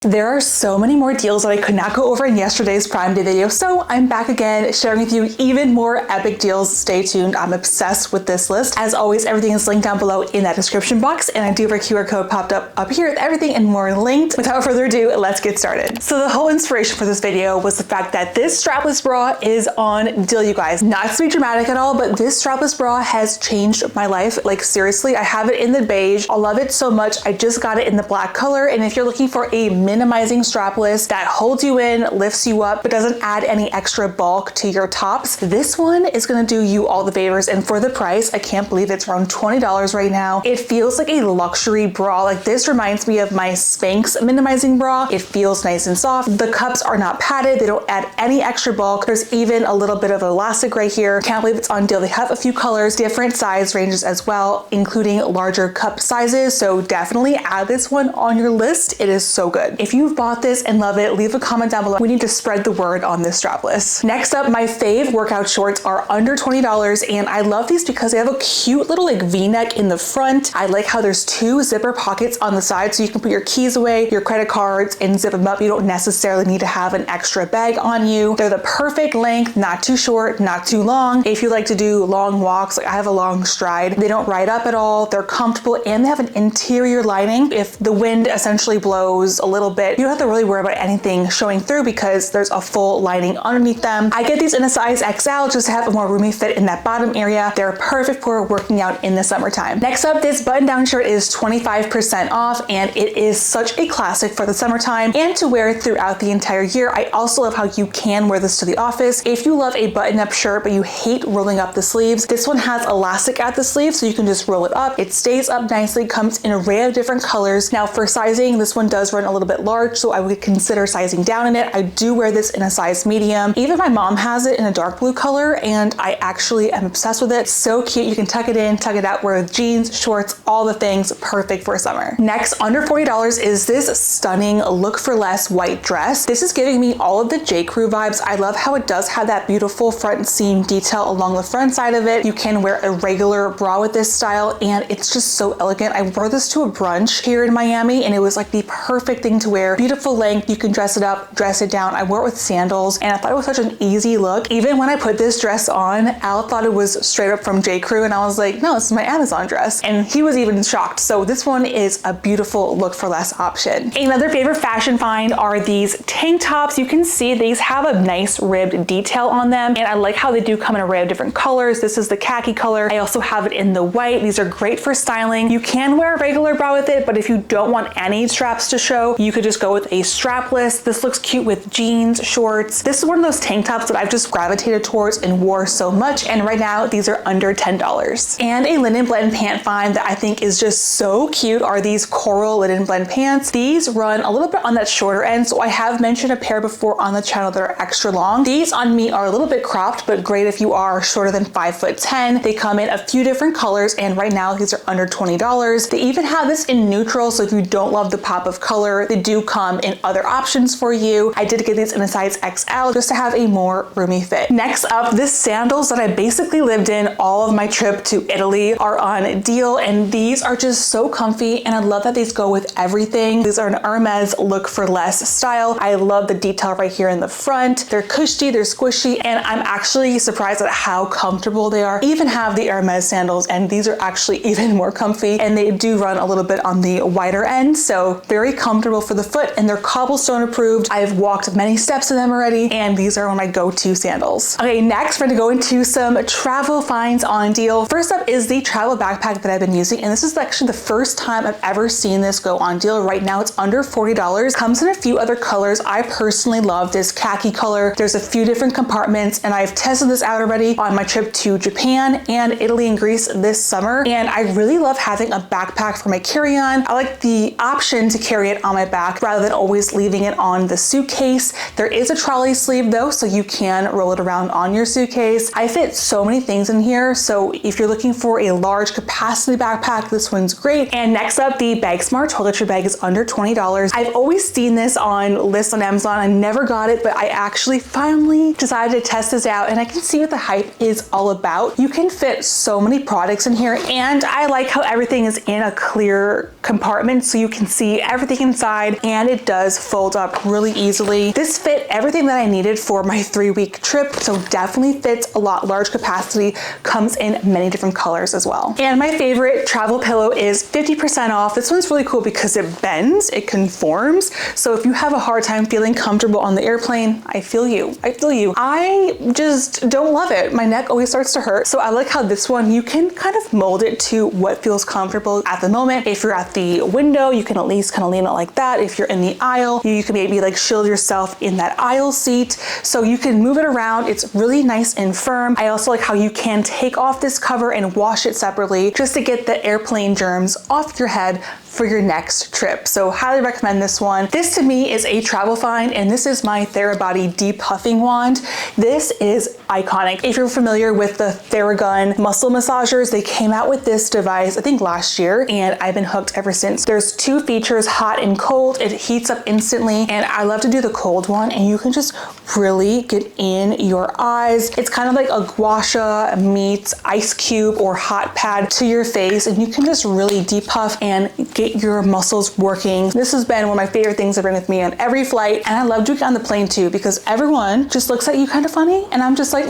There are so many more deals that I could not go over in yesterday's Prime Day video, so I'm back again sharing with you even more epic deals. Stay tuned. I'm obsessed with this list. As always, everything is linked down below in that description box, and I do have a QR code popped up here with everything and more linked. Without further ado, let's get started. So the whole inspiration for this video was the fact that this strapless bra is on deal, you guys. Not to be dramatic at all, but this strapless bra has changed my life. Like seriously, I have it in the beige. I love it so much. I just got it in the black color, and if you're looking for a minimizing strapless that holds you in, lifts you up, but doesn't add any extra bulk to your tops, this one is gonna do you all the favors. And for the price, I can't believe it's around $20 right now. It feels like a luxury bra. Like this reminds me of my Spanx minimizing bra. It feels nice and soft. The cups are not padded. They don't add any extra bulk. There's even a little bit of elastic right here. Can't believe it's on deal. They have a few colors, different size ranges as well, including larger cup sizes. So definitely add this one on your list. It is so good. If you've bought this and love it, leave a comment down below. We need to spread the word on this strapless. Next up, my fave workout shorts are under $20, and I love these because they have a cute little like V-neck in the front. I like how there's two zipper pockets on the side, so you can put your keys away, your credit cards, and zip them up. You don't necessarily need to have an extra bag on you. They're the perfect length, not too short, not too long. If you like to do long walks, like I have a long stride, they don't ride up at all. They're comfortable, and they have an interior lining. If the wind essentially blows a little bit, you don't have to really worry about anything showing through because there's a full lining underneath them. I get these in a size XL just to have a more roomy fit in that bottom area. They're perfect for working out in the summertime. Next up, this button-down shirt is 25% off, and it is such a classic for the summertime and to wear throughout the entire year. I also love how you can wear this to the office. If you love a button-up shirt but you hate rolling up the sleeves, this one has elastic at the sleeve, so you can just roll it up. It stays up nicely, comes in an array of different colors. Now for sizing, this one does run a little bit large, so I would consider sizing down in it. I do wear this in a size medium. Even my mom has it in a dark blue color, and I actually am obsessed with it. So cute. You can tuck it in, tuck it out, wear with jeans, shorts, all the things. Perfect for summer. Next, under $40 is this stunning look for less white dress. This is giving me all of the J. Crew vibes. I love how it does have that beautiful front seam detail along the front side of it. You can wear a regular bra with this style, and it's just so elegant. I wore this to a brunch here in Miami, and it was like the perfect thing to wear. Beautiful length. You can dress it up, dress it down. I wore it with sandals, and I thought it was such an easy look. Even when I put this dress on, Al thought it was straight up from J. Crew, and I was like, no, this is my Amazon dress. And he was even shocked. So this one is a beautiful look for less option. Another favorite fashion find are these tank tops. You can see these have a nice ribbed detail on them, and I like how they do come in an array of different colors. This is the khaki color. I also have it in the white. These are great for styling. You can wear a regular bra with it, but if you don't want any straps to show, you could just go with a strapless. This looks cute with jeans, shorts. This is one of those tank tops that I've just gravitated towards and wore so much, and right now these are under $10. And a linen blend pant find that I think is just so cute are these coral linen blend pants. These run a little bit on that shorter end, so I have mentioned a pair before on the channel that are extra long. These on me are a little bit cropped, but great if you are shorter than 5'10". They come in a few different colors, and right now these are under $20. They even have this in neutral, so if you don't love the pop of color, they do come in other options for you. I did get these in a size XL just to have a more roomy fit. Next up, the sandals that I basically lived in all of my trip to Italy are on deal, and these are just so comfy, and I love that these go with everything. These are an Hermes look for less style. I love the detail right here in the front. They're cushy, they're squishy, and I'm actually surprised at how comfortable they are. Even have the Hermes sandals, and these are actually even more comfy, and they do run a little bit on the wider end, so very comfortable for the foot, and they're cobblestone approved. I've walked many steps in them already, and these are one of my go-to sandals. Okay, next we're gonna go into some travel finds on deal. First up is the travel backpack that I've been using, and this is actually the first time I've ever seen this go on deal. Right now it's under $40. Comes in a few other colors. I personally love this khaki color. There's a few different compartments, and I've tested this out already on my trip to Japan and Italy and Greece this summer, and I really love having a backpack for my carry-on. I like the option to carry it on my back rather than always leaving it on the suitcase. There is a trolley sleeve though, so you can roll it around on your suitcase. I fit so many things in here, so if you're looking for a large capacity backpack, this one's great. And next up, the Bag Smart toiletry bag is under $20. I've always seen this on lists on Amazon. I never got it, but I actually finally decided to test this out, and I can see what the hype is all about. You can fit so many products in here, and I like how everything is in a clear compartment so you can see everything inside. side, and it does fold up really easily. This fit everything that I needed for my 3-week trip, so definitely fits a lot. Large capacity, comes in many different colors as well. And my favorite travel pillow is 50% off. This one's really cool because it bends, it conforms. So if you have a hard time feeling comfortable on the airplane, I feel you. I feel you. I just don't love it. My neck always starts to hurt. So I like how this one, you can kind of mold it to what feels comfortable at the moment. If you're at the window, you can at least kind of lean it like that. If you're in the aisle, you can maybe like shield yourself in that aisle seat. So you can move it around. It's really nice and firm. I also like how you can take off this cover and wash it separately just to get the airplane germs off your head for your next trip. So highly recommend this one. This to me is a travel find, and this is my Therabody depuffing wand. This is iconic. If you're familiar with the Theragun muscle massagers, they came out with this device, I think last year, and I've been hooked ever since. There's 2 features, hot and cold. It heats up instantly, and I love to do the cold one, and you can just really get in your eyes. It's kind of like a gua sha meets ice cube or hot pad to your face, and you can just really depuff and get your muscles working. This has been one of my favorite things to bring with me on every flight, and I love doing it on the plane too because everyone just looks at you kind of funny, and I'm just like,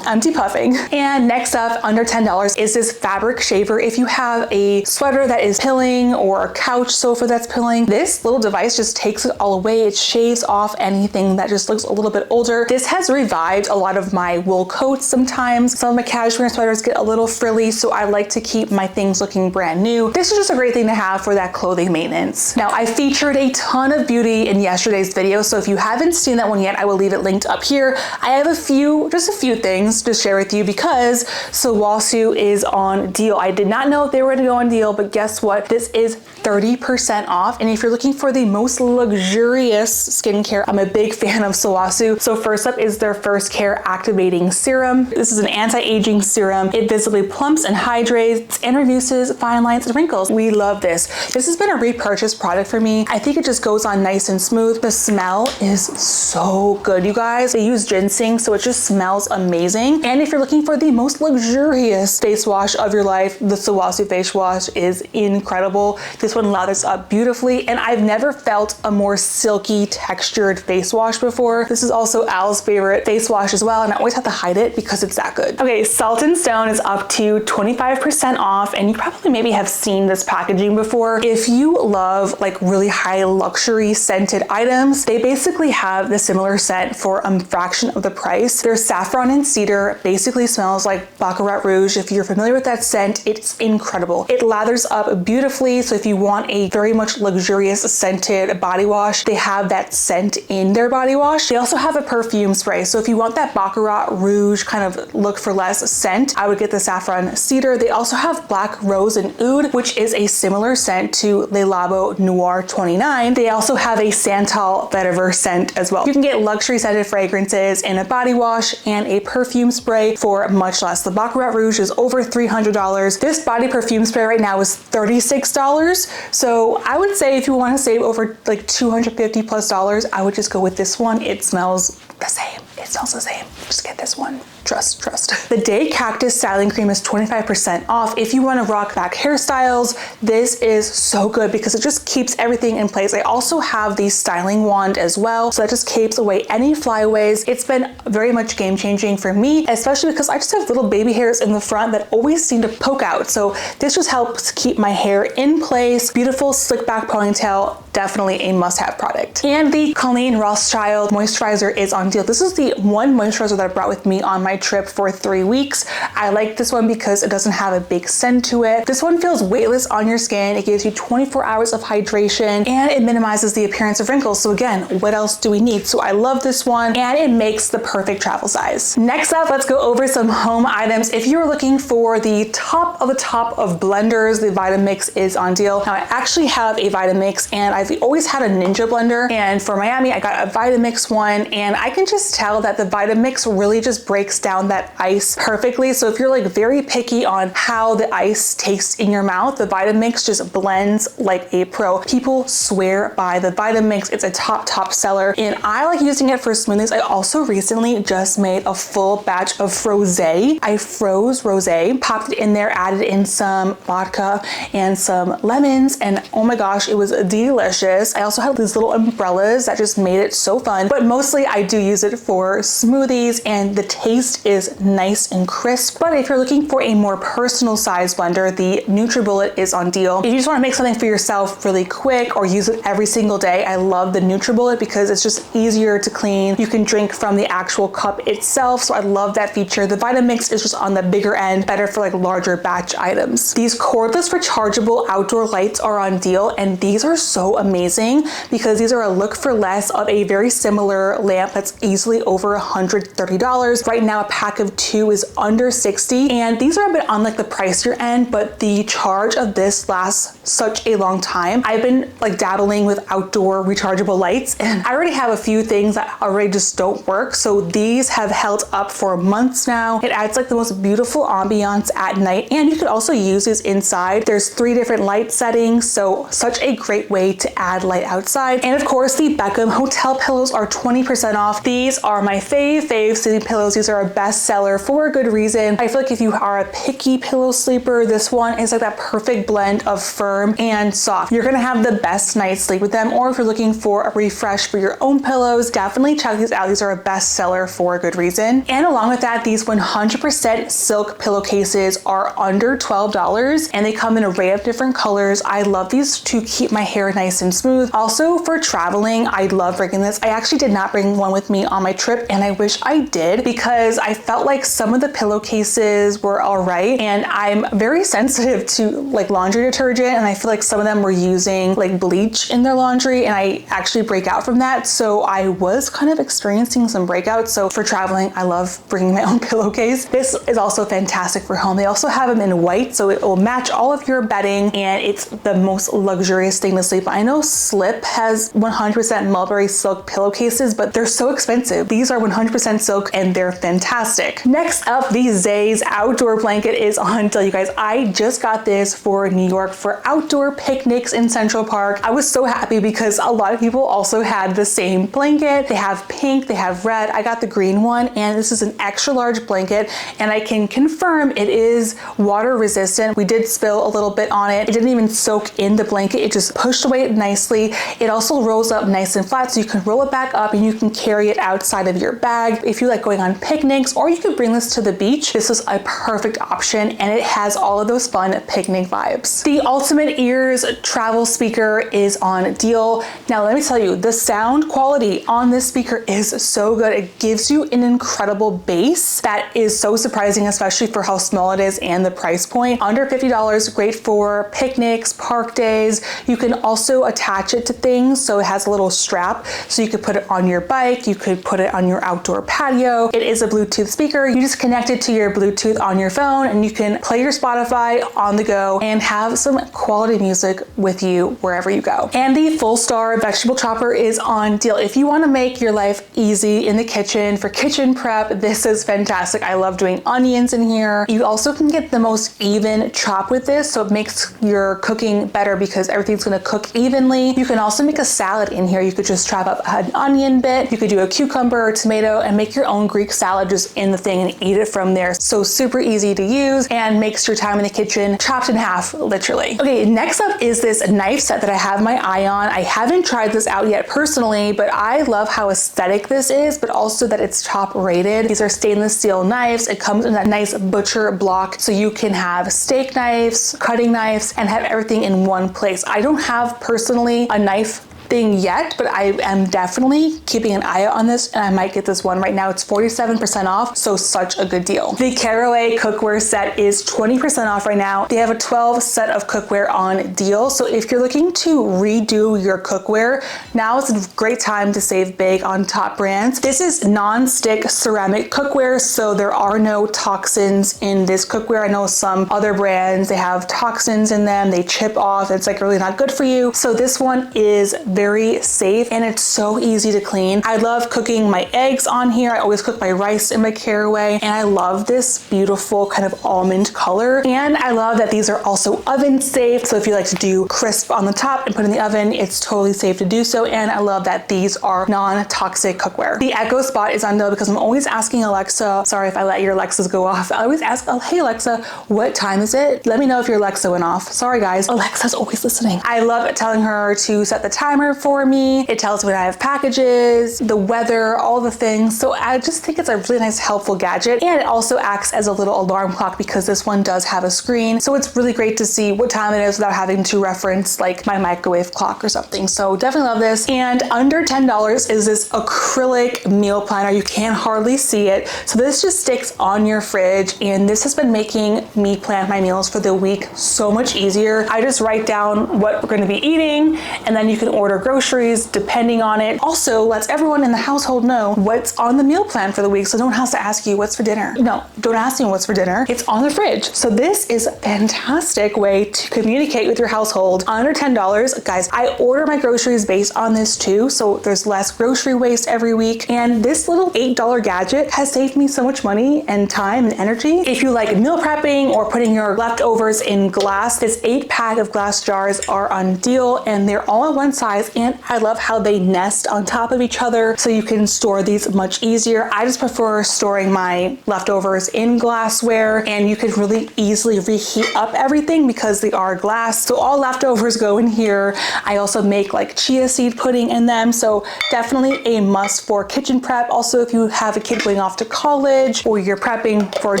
I'm depuffing. And next up, under $10, is this fabric shaver. If you have a sweater that is pilling or a couch sofa that's pilling, this little device just takes it all away. It shaves off anything that just looks a little bit older. This has revived a lot of my wool coats sometimes. Some of my cashmere sweaters get a little frilly, so I like to keep my things looking brand new. This is just a great thing to have for that clothing maintenance. Now, I featured a ton of beauty in yesterday's video, so if you haven't seen that one yet, I will leave it linked up here. I have just a few things to share with you because Sawasu is on deal. I did not know if they were going to go on deal, but guess what? This is 30% off. And if you're looking for the most luxurious skincare, I'm a big fan of Sawasu. So first up is their First Care Activating Serum. This is an anti-aging serum. It visibly plumps and hydrates and reduces fine lines and wrinkles. We love this. This has been a repurchase product for me. I think it just goes on nice and smooth. The smell is so good, you guys. They use ginseng, so it just smells amazing. And if you're looking for the most luxurious face wash of your life, the Sawasu face wash is incredible. This one lathers up beautifully, and I've never felt a more silky textured face wash before. This is also Al's favorite face wash as well, and I always have to hide it because it's that good. Okay, Salt and Stone is up to 25% off, and you probably maybe have seen this packaging before. If you love like really high luxury scented items, they basically have the similar scent for a fraction of the price. Their saffron and cedar basically smells like Baccarat Rouge. If you're familiar with that scent, it's incredible. It lathers up beautifully, so if you want a very much luxurious scented body wash, they have that scent in their body wash. They also have a perfume spray, so if you want that Baccarat Rouge kind of look for less scent, I would get the Saffron Cedar. They also have Black Rose and Oud, which is a similar scent to Le Labo Noir 29. They also have a Santal Vetiver scent as well. You can get luxury scented fragrances in a body wash and a perfume spray for much less. The Baccarat Rouge is over $300. This body perfume spray right now is $36. So I would say if you want to save over like $250+, I would just go with this one. It smells the same. It smells the same. Just get this one. Trust. The Day Cactus Styling Cream is 25% off. If you want to rock back hairstyles, this is so good because it just keeps everything in place. I also have the styling wand as well, so that just keeps away any flyaways. It's been very much game changing for me, especially because I just have little baby hairs in the front that always seem to poke out. So this just helps keep my hair in place. Beautiful slick back ponytail, definitely a must-have product. And the Colleen Rothschild moisturizer is on deal. This is the one moisturizer that I brought with me on my trip for 3 weeks. I like this one because it doesn't have a big scent to it. This one feels weightless on your skin. It gives you 24 hours of hydration, and it minimizes the appearance of wrinkles. So again, what else do we need? So I love this one, and it makes the perfect travel size. Next up, let's go over some home items. If you're looking for the top of blenders, the Vitamix is on deal. Now I actually have a Vitamix, and I've always had a Ninja blender, and for Miami I got a Vitamix one, and I can just tell that the Vitamix really just breaks down down that ice perfectly. So if you're like very picky on how the ice tastes in your mouth, the Vitamix just blends like a pro. People swear by the Vitamix. It's a top seller, and I like using it for smoothies. I also recently just made a full batch of rosé. I froze rosé, popped it in there, added in some vodka and some lemons, and oh my gosh, it was delicious. I also have these little umbrellas that just made it so fun, but mostly I do use it for smoothies, and the taste is nice and crisp. But if you're looking for a more personal size blender, the NutriBullet is on deal. If you just want to make something for yourself really quick or use it every single day, I love the NutriBullet because it's just easier to clean. You can drink from the actual cup itself, so I love that feature. The Vitamix is just on the bigger end, better for like larger batch items. These cordless rechargeable outdoor lights are on deal, and these are so amazing because these are a look for less of a very similar lamp that's easily over $130. Right now, a pack of 2 is under $60, and these are a bit on like the pricier end, but the charge of this lasts such a long time. I've been like dabbling with outdoor rechargeable lights, and I already have a few things that already just don't work, so these have held up for months now. It adds like the most beautiful ambiance at night, and you could also use these inside. There's 3 different light settings, so such a great way to add light outside. And of course, the Beckham hotel pillows are 20% off. These are my fave sleeping pillows. These are a best seller for a good reason. I feel like if you are a picky pillow sleeper, this one is like that perfect blend of firm and soft. You're gonna have the best night's sleep with them, or if you're looking for a refresh for your own pillows, definitely check these out. These are a best seller for a good reason. And along with that, these 100% silk pillowcases are under $12, and they come in an array of different colors. I love these to keep my hair nice and smooth. Also for traveling, I love bringing this. I actually did not bring one with me on my trip, and I wish I did because I felt like some of the pillowcases were all right, and I'm very sensitive to like laundry detergent, and I feel like some of them were using like bleach in their laundry, and I actually break out from that. So I was kind of experiencing some breakouts. So for traveling, I love bringing my own pillowcase. This is also fantastic for home. They also have them in white, so it will match all of your bedding, and it's the most luxurious thing to sleep on. I know Slip has 100% mulberry silk pillowcases, but they're so expensive. These are 100% silk, and they're fantastic. Next up, the Zay's outdoor blanket is on deal, you guys. I just got this for New York for outdoor picnics in Central Park. I was so happy because a lot of people also had the same blanket. They have pink, they have red. I got the green one, and this is an extra large blanket, and I can confirm it is water resistant. We did spill a little bit on it. It didn't even soak in the blanket. It just pushed away nicely. It also rolls up nice and flat, so you can roll it back up and you can carry it outside of your bag. If you like going on picnics, or you could bring this to the beach, this is a perfect option, and it has all of those fun picnic vibes. The Ultimate Ears travel speaker is on deal. Now let me tell you, the sound quality on this speaker is so good. It gives you an incredible bass that is so surprising, especially for how small it is and the price point. Under $50, great for picnics, park days. You can also attach it to things, so it has a little strap, so you could put it on your bike, you could put it on your outdoor patio. It is a Bluetooth speaker. You just connect it to your Bluetooth on your phone, and you can play your Spotify on the go and have some quality music with you wherever you go. And the Full Star vegetable chopper is on deal. If you want to make your life easy in the kitchen for kitchen prep, this is fantastic. I love doing onions in here. You also can get the most even chop with this, so it makes your cooking better because everything's going to cook evenly. You can also make a salad in here. You could just chop up an onion bit. You could do a cucumber or tomato and make your own Greek salad just in the thing and eat it from there. So super easy to use and makes your time in the kitchen chopped in half, literally. Okay, next up is this knife set that I have my eye on. I haven't tried this out yet personally, but I love how aesthetic this is, but also that it's top rated. These are stainless steel knives. It comes in that nice butcher block, so you can have steak knives, cutting knives, and have everything in one place. I don't have personally a knife thing yet, but I am definitely keeping an eye out on this, and I might get this one. Right now it's 47% off, so such a good deal. The Caraway cookware set is 20% off right now. They have a 12 set of cookware on deal, so if you're looking to redo your cookware, now is a great time to save big on top brands. This is non-stick ceramic cookware, so there are no toxins in this cookware. I know some other brands, they have toxins in them, they chip off, it's like really not good for you. So this one is very safe, and it's so easy to clean. I love cooking my eggs on here. I always cook my rice in my caraway, and I love this beautiful kind of almond color. And I love that these are also oven safe. So if you like to do crisp on the top and put in the oven, it's totally safe to do so. And I love that these are non-toxic cookware. The Echo Spot is on though because I'm always asking Alexa, sorry if I let your Alexas go off. I always ask, oh, hey Alexa, what time is it? Let me know if your Alexa went off. Sorry guys, Alexa's always listening. I love telling her to set the timer for me. It tells me when I have packages, the weather, all the things. So I just think it's a really nice, helpful gadget. And it also acts as a little alarm clock because this one does have a screen. So it's really great to see what time it is without having to reference like my microwave clock or something. So definitely love this. And under $10 is this acrylic meal planner. You can hardly see it. So this just sticks on your fridge, and this has been making me plan my meals for the week so much easier. I just write down what we're going to be eating, and then you can order groceries depending on it. Also lets everyone in the household know what's on the meal plan for the week, so no one has to ask you what's for dinner. No, don't ask me what's for dinner. It's on the fridge. So this is a fantastic way to communicate with your household. Under $10, guys, I order my groceries based on this too, so there's less grocery waste every week. And this little $8 gadget has saved me so much money and time and energy. If you like meal prepping or putting your leftovers in glass, this 8-pack of glass jars are on deal, and they're all in one size, and I love how they nest on top of each other so you can store these much easier. I just prefer storing my leftovers in glassware, and you can really easily reheat up everything because they are glass. So all leftovers go in here. I also make like chia seed pudding in them, so definitely a must for kitchen prep. Also, if you have a kid going off to college or you're prepping for a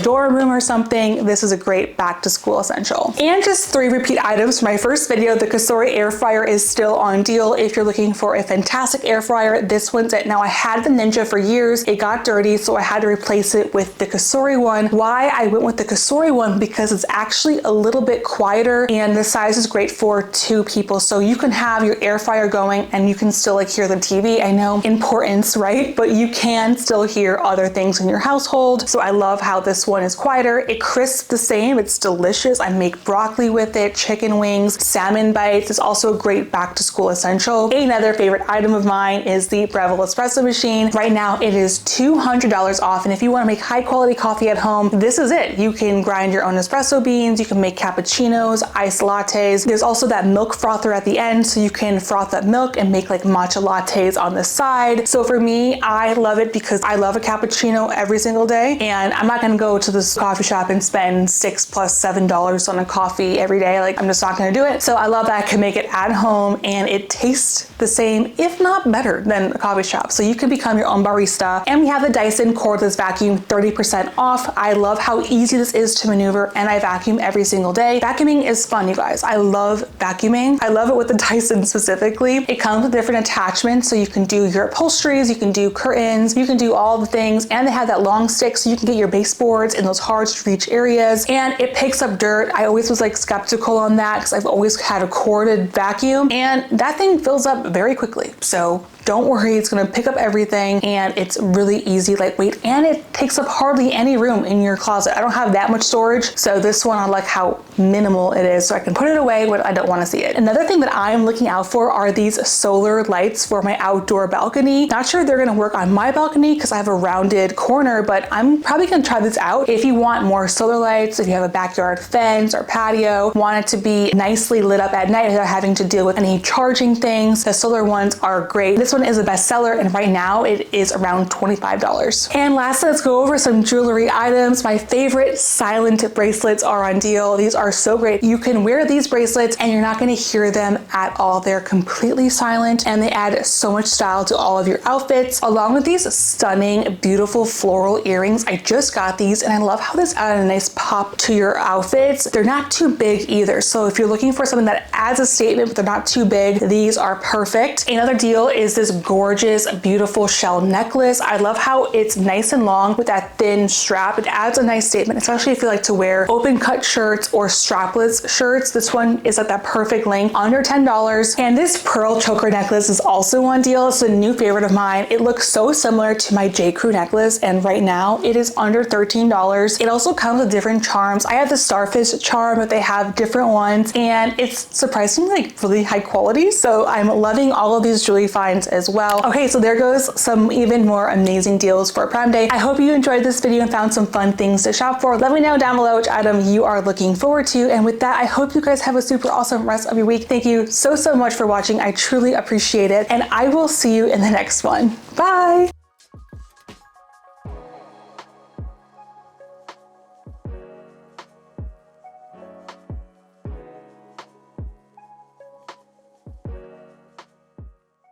dorm room or something, this is a great back to school essential. And just 3 repeat items from my first video. The Cosori air fryer is still on deal. If you're looking for a fantastic air fryer, this one's it. Now I had the Ninja for years. It got dirty, so I had to replace it with the Cosori one. Why I went with the Cosori one? Because it's actually a little bit quieter, and the size is great for 2 people. So you can have your air fryer going and you can still like hear the TV. I know, importance, right? But you can still hear other things in your household. So I love how this one is quieter. It crisps the same. It's delicious. I make broccoli with it, chicken wings, salmon bites. It's also a great back to school essential. Another favorite item of mine is the Breville espresso machine. Right now it is $200 off, and if you want to make high quality coffee at home, this is it. You can grind your own espresso beans, you can make cappuccinos, iced lattes. There's also that milk frother at the end, so you can froth that milk and make like matcha lattes on the side. So for me, I love it because I love a cappuccino every single day, and I'm not going to go to this coffee shop and spend $6 plus $7 on a coffee every day. Like, I'm just not going to do it. So I love that I can make it at home, and it tastes the same, if not better, than a coffee shop. So you can become your own barista. And we have the Dyson cordless vacuum 30% off. I love how easy this is to maneuver, and I vacuum every single day. Vacuuming is fun, you guys. I love vacuuming. I love it with the Dyson specifically. It comes with different attachments, so you can do your upholsteries, you can do curtains, you can do all the things, and they have that long stick so you can get your baseboards in those hard to reach areas, and it picks up dirt. I always was like skeptical on that because I've always had a corded vacuum, and that thing fills up very quickly. So don't worry, it's gonna pick up everything, and it's really easy, lightweight, and it takes up hardly any room in your closet. I don't have that much storage, so this one I like how minimal it is, so I can put it away when I don't wanna see it. Another thing that I'm looking out for are these solar lights for my outdoor balcony. Not sure they're gonna work on my balcony because I have a rounded corner, but I'm probably gonna try this out. If you want more solar lights, if you have a backyard fence or patio, want it to be nicely lit up at night without having to deal with any charging things, the solar ones are great. This one is a bestseller, and right now it is around $25. And lastly, let's go over some jewelry items. My favorite silent bracelets are on deal. These are so great. You can wear these bracelets and you're not going to hear them at all. They're completely silent, and they add so much style to all of your outfits, along with these stunning, beautiful floral earrings. I just got these, and I love how this added a nice pop to your outfits. They're not too big either, so if you're looking for something that adds a statement but they're not too big, these are perfect. Another deal is this this gorgeous, beautiful shell necklace. I love how it's nice and long with that thin strap. It adds a nice statement, especially if you like to wear open cut shirts or strapless shirts. This one is at that perfect length, under $10. And this pearl choker necklace is also on deal. It's a new favorite of mine. It looks so similar to my J. Crew necklace, and right now it is under $13. It also comes with different charms. I have the starfish charm, but they have different ones, and it's surprisingly like really high quality. So I'm loving all of these jewelry finds as well. Okay, so there goes some even more amazing deals for Prime Day. I hope you enjoyed this video and found some fun things to shop for. Let me know down below which item you are looking forward to. And with that, I hope you guys have a super awesome rest of your week. Thank you so much for watching. I truly appreciate it. And I will see you in the next one. Bye.